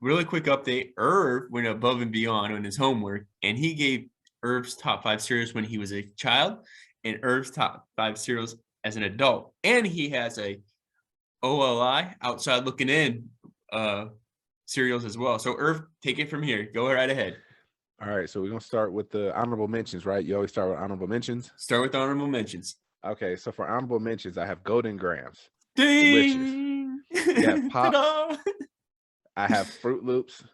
really quick update. Irv went above and beyond on his homework, and he gave Irv's top five cereals when he was a child, and Irv's top five cereals as an adult. And he has a OLI outside looking in cereals as well. So Irv, take it from here. Go right ahead. All right, so we're gonna start with the honorable mentions, right? You always start with honorable mentions. Start with honorable mentions. Okay, so for honorable mentions, I have Golden Grams, delicious. Ding! You have Pops. Ta-da! I have Fruit Loops.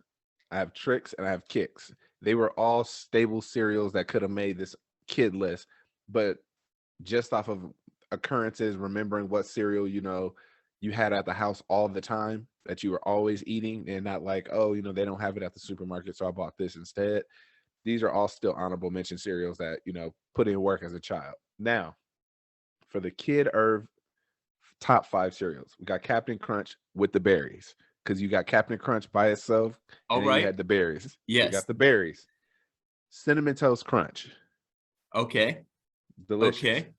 I have Tricks, and I have Kicks. They were all stable cereals that could have made this kid list, but just off of occurrences, remembering what cereal you had at the house all the time that you were always eating, and not like, oh, they don't have it at the supermarket, so I bought this instead. These are all still honorable mention cereals that put in work as a child. Now, for the Kid Irv top five cereals, we got Captain Crunch with the berries, because you got Captain Crunch by itself, All and then you right. had the berries. So you Yes. got the berries. Cinnamon Toast Crunch, Okay. delicious. Okay.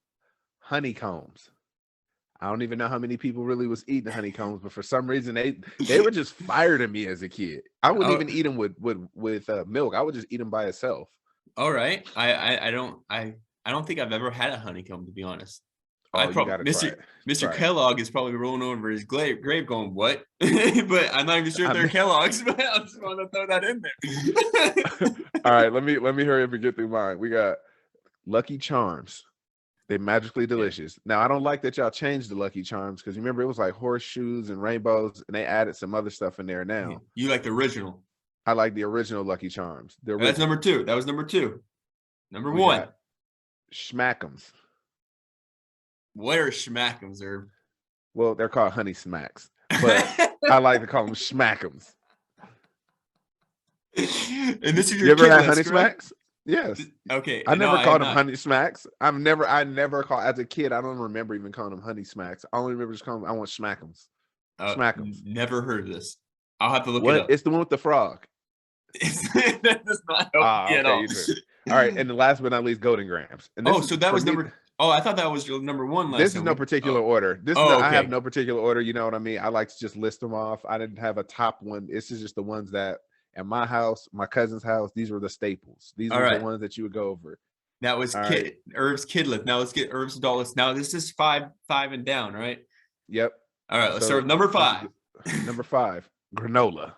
Honeycombs. I don't even know how many people really was eating honeycombs, but for some reason they were just fire to me as a kid. I wouldn't Oh, even eat them with milk. I would just eat them by itself. all right. I don't think I've ever had a honeycomb, to be honest. I Oh, you probably gotta try it. Mr. Try it. Kellogg is probably rolling over his grave going, what? But I'm not even sure if they're Kellogg's, but I just want to throw that in there. All right, let me hurry up and get through mine. We got Lucky Charms. They're magically delicious. Now, I don't like that y'all changed the Lucky Charms, because remember it was like horseshoes and rainbows, and they added some other stuff in there now. You like the original? I like the original Lucky Charms. That's number two. That was number two. Number We one. got Schmack'ems. What are schmack'ems, Herb? Well, they're called Honey Smacks, but I like to call them Schmack'ems. And this is your You ever kid had list, Honey correct? Smacks? Yes. Okay. I No, never I called have them not. Honey Smacks. I never called, as a kid, I don't remember even calling them Honey Smacks. I only remember just calling them, I want Schmack'ems. Schmack'ems. Never heard of this. I'll have to look it What? up. It's the one with the frog. That does not help me at Okay, all. you do. All right, and the last but not least, Golden Grams. And this So that was me, number. Oh, I thought that was your number one last this is time. no particular order. I have no particular order. You know what I mean? I like to just list them off. I didn't have a top one. This is just the ones that at my house, my cousin's house, these were the staples. These were the ones that you would go over. That was Irv's kid list. Now let's get Irv's adult list. Now this is five and down, right? Yep. All right, let's start with number five. Number five, granola.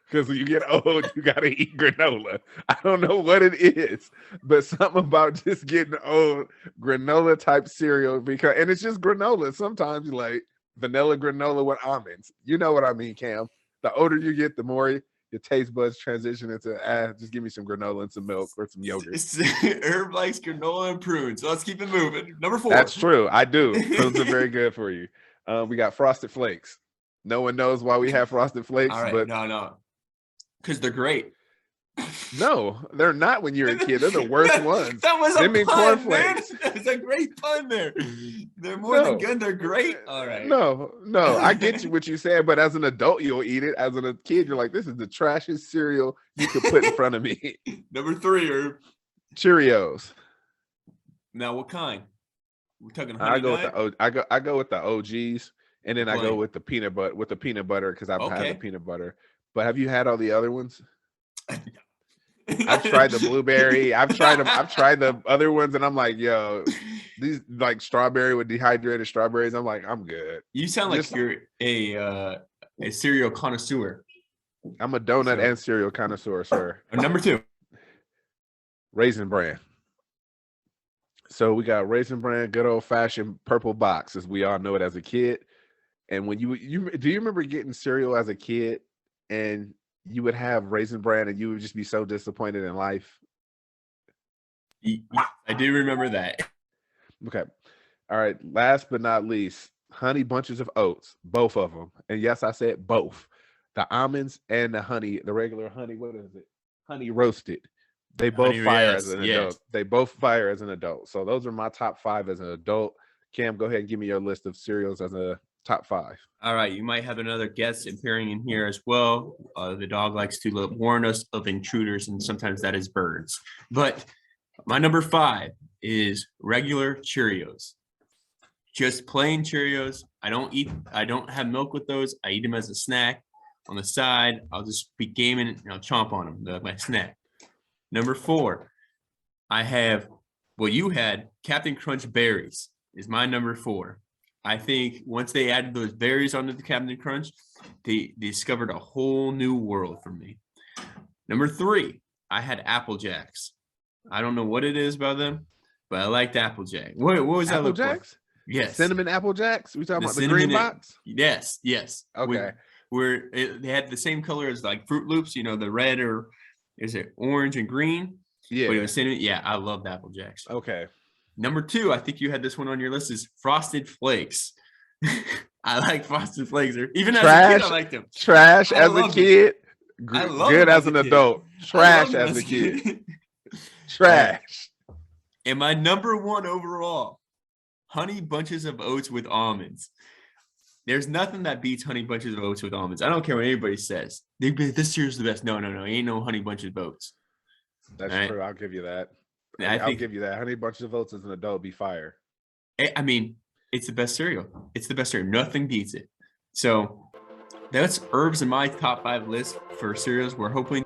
Because when you get old, you gotta eat granola. I don't know what it is, but something about just getting old, granola type cereal, and it's just granola. Sometimes you like vanilla granola with almonds. You know what I mean, Cam? The older you get, the more your taste buds transition into just give me some granola and some milk or some yogurt. Herb likes granola and prunes. So let's keep it moving. Number four. That's true. I do. Prunes are very good for you. We got Frosted Flakes. No one knows why we have Frosted Flakes. All right, but no. Because they're great. No, they're not when you're a kid. They're the worst ones. That was a pun, man. It's a great pun there. They're more than good. They're great. All right. No. I get you what you said, but as an adult, you'll eat it. As a kid, you're like, this is the trashiest cereal you could put in front of me. Number three, Herb. Cheerios. Now, what kind? We're talking I go with the OGs, and then I go with the peanut butter because I've had the peanut butter. But have you had all the other ones? I've tried the blueberry. I've tried them. I've tried the other ones, and I'm like, yo, these like strawberry with dehydrated strawberries. I'm like, I'm good. You sound like you're a cereal connoisseur. I'm a donut and cereal connoisseur, sir. Number two, Raisin Bran. So we got Raisin Bran, good old fashioned purple box, as we all know it as a kid. And when you do you remember getting cereal as a kid, and you would have Raisin Bran, and you would just be so disappointed in life? I do remember that. Okay. All right. Last but not least, Honey Bunches of Oats, both of them. And yes, I said both. The almonds and the honey, the regular honey, what is it? Honey roasted. They both fire as an adult. They both fire as an adult. So those are my top five as an adult. Cam, go ahead and give me your list of cereals as a top five. All right. You might have another guest appearing in here as well. The dog likes to warn us of intruders, and sometimes that is birds. But my number five is regular Cheerios. Just plain Cheerios. I don't have milk with those. I eat them as a snack. on the side. I'll just be gaming and I'll chomp on them, like my snack. Number 4, I have what you had, Captain Crunch berries is my number 4. I think once they added those berries onto the Captain Crunch, they discovered a whole new world for me. Number 3, I had Apple Jacks. I don't know what it is about them, but I liked Apple Jack. What was that Apple look like? Jacks? Yes. Cinnamon Apple Jacks? We talking The about the green cinnamon- box? Yes, yes. Okay. Where they had the same color as like Fruit Loops, you know, the red, or is it orange and green? Yeah. But it was cinnamon. Yeah, I loved Apple Jacks. Okay. Number 2, I think you had this one on your list, is Frosted Flakes. I like Frosted Flakes. Even as a kid, I liked them. Trash I as a loved kid. I loved Good them as as a an kid. adult. I Trash loved them as a kid. Trash. And my number 1 overall, Honey Bunches of Oats with almonds. There's nothing that beats Honey Bunches of Oats with almonds. I don't care what anybody says. This year's the best. No. Ain't no Honey Bunches of Oats. That's Right. true. I'll give you that. I I'll think, give you that. Honey Bunches of Oats as an adult be fire. I mean, it's the best cereal. It's the best cereal. Nothing beats it. So that's Herbs in my top 5 list for cereals. We're hoping